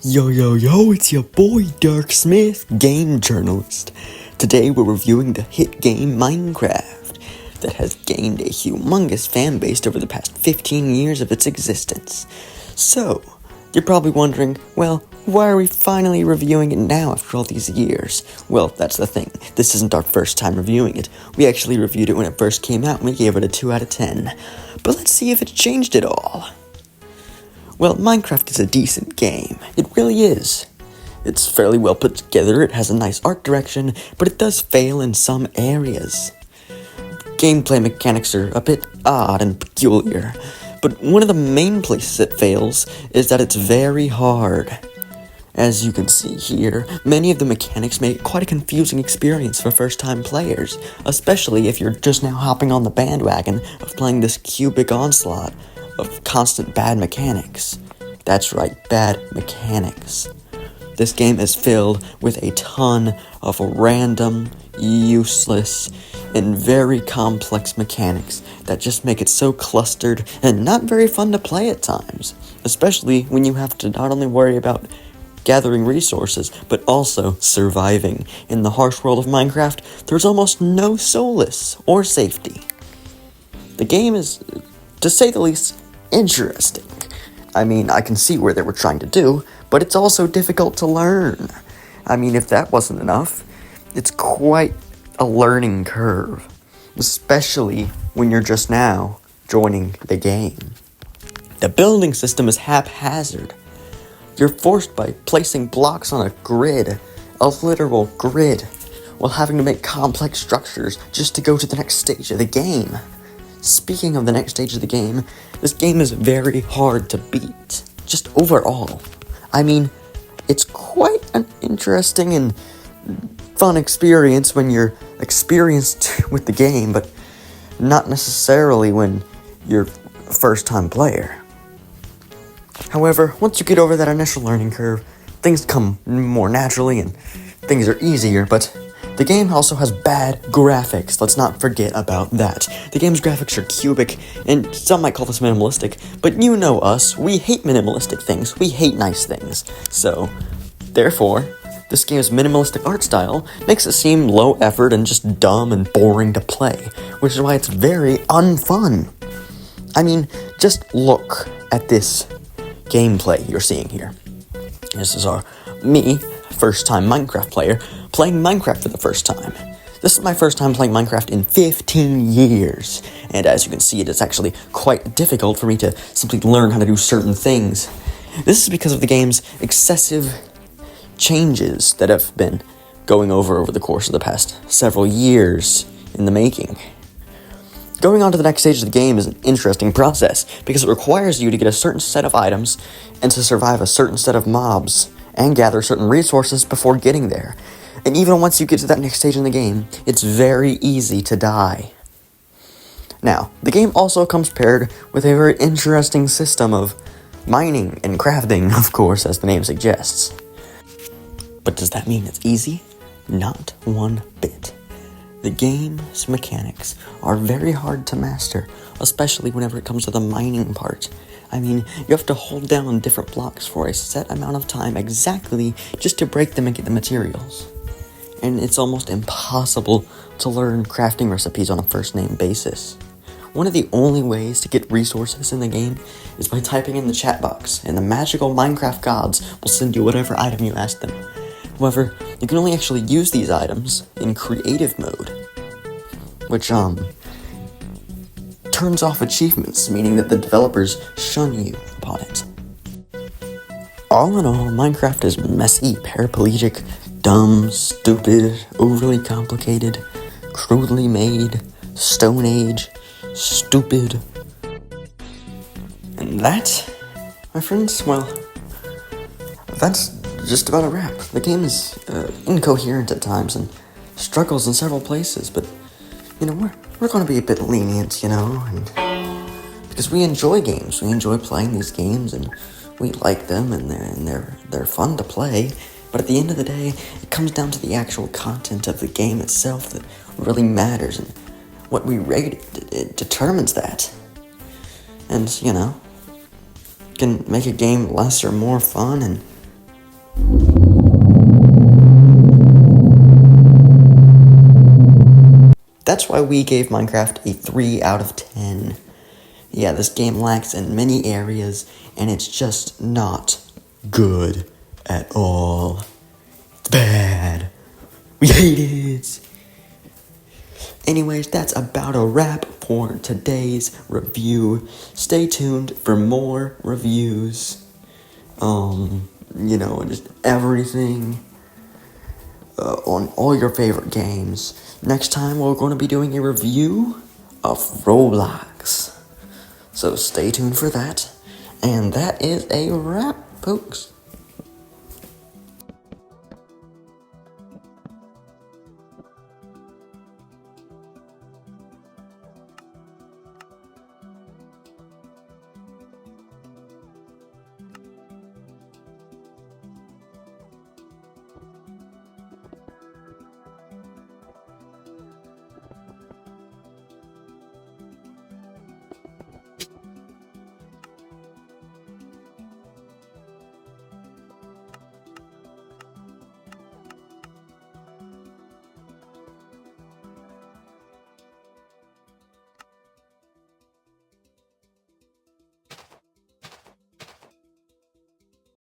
Yo, it's your boy DIRK SMITH, game journalist. Today we're reviewing the hit game Minecraft that has gained a humongous fan base over the past 15 years of its existence. So, you're probably wondering, well, why are we finally reviewing it now after all these years? Well, that's the thing. This isn't our first time reviewing it. We actually reviewed it when it first came out and we gave it a 2 out of 10. But let's see if it's changed at all. Well, Minecraft is a decent game. It really is. It's fairly well put together, it has a nice art direction, but it does fail in some areas. Gameplay mechanics are a bit odd and peculiar, but one of the main places it fails is that it's very hard. As you can see here, many of the mechanics make it quite a confusing experience for first-time players, especially if you're just now hopping on the bandwagon of playing this cubic onslaught of constant bad mechanics. That's right, bad mechanics. This game is filled with a ton of random, useless, and very complex mechanics that just make it so clustered and not very fun to play at times, especially when you have to not only worry about gathering resources, but also surviving. In the harsh world of Minecraft, there's almost no solace or safety. The game is, to say the least, interesting. I mean, I can see where they were trying to do, but it's also difficult to learn. I mean, if that wasn't enough, it's quite a learning curve, especially when you're just now joining the game. The building system is haphazard. You're forced by placing blocks on a grid, a literal grid, while having to make complex structures just to go to the next stage of the game. Speaking of the next stage of the game, this game is very hard to beat, just overall. I mean, it's quite an interesting and fun experience when you're experienced with the game, but not necessarily when you're a first-time player. However, once you get over that initial learning curve, things come more naturally and things are easier, but the game also has bad graphics, let's not forget about that. The game's graphics are cubic, and some might call this minimalistic, but you know us, we hate minimalistic things, we hate nice things. So, therefore, this game's minimalistic art style makes it seem low effort and just dumb and boring to play, which is why it's very unfun. I mean, just look at this gameplay you're seeing here. This is me, first-time Minecraft player, playing Minecraft for the first time. This is my first time playing Minecraft in 15 years, and as you can see, it is actually quite difficult for me to simply learn how to do certain things. This is because of the game's excessive changes that have been going over the course of the past several years in the making. Going on to the next stage of the game is an interesting process, because it requires you to get a certain set of items and to survive a certain set of mobs and gather certain resources before getting there. And even once you get to that next stage in the game, it's very easy to die. Now, the game also comes paired with a very interesting system of mining and crafting, of course, as the name suggests. But does that mean it's easy? Not one bit. The game's mechanics are very hard to master, especially whenever it comes to the mining part. I mean, you have to hold down different blocks for a set amount of time exactly just to break them and get the materials. And it's almost impossible to learn crafting recipes on a first-name basis. One of the only ways to get resources in the game is by typing in the chat box, and the magical Minecraft gods will send you whatever item you ask them. However, you can only actually use these items in creative mode, which, turns off achievements, meaning that the developers shun you upon it. All in all, Minecraft is messy, paraplegic, dumb, stupid, overly complicated, crudely made, Stone Age, stupid. And that, my friends, well, that's just about a wrap. The game is incoherent at times and struggles in several places, but, you know, we're going to be a bit lenient, you know, and because we enjoy games, we enjoy playing these games, and we like them, and they're fun to play. But at the end of the day, it comes down to the actual content of the game itself that really matters, and what we rate it determines that. And, you know, can make a game less or more fun, and That's why we gave Minecraft a 3 out of 10. Yeah, this game lacks in many areas, and it's just not good at all. It's bad. We hate it. Anyways, that's about a wrap for today's review. Stay tuned for more reviews. Just everything on all your favorite games. Next time, we're going to be doing a review of Roblox. So stay tuned for that. And that is a wrap, folks.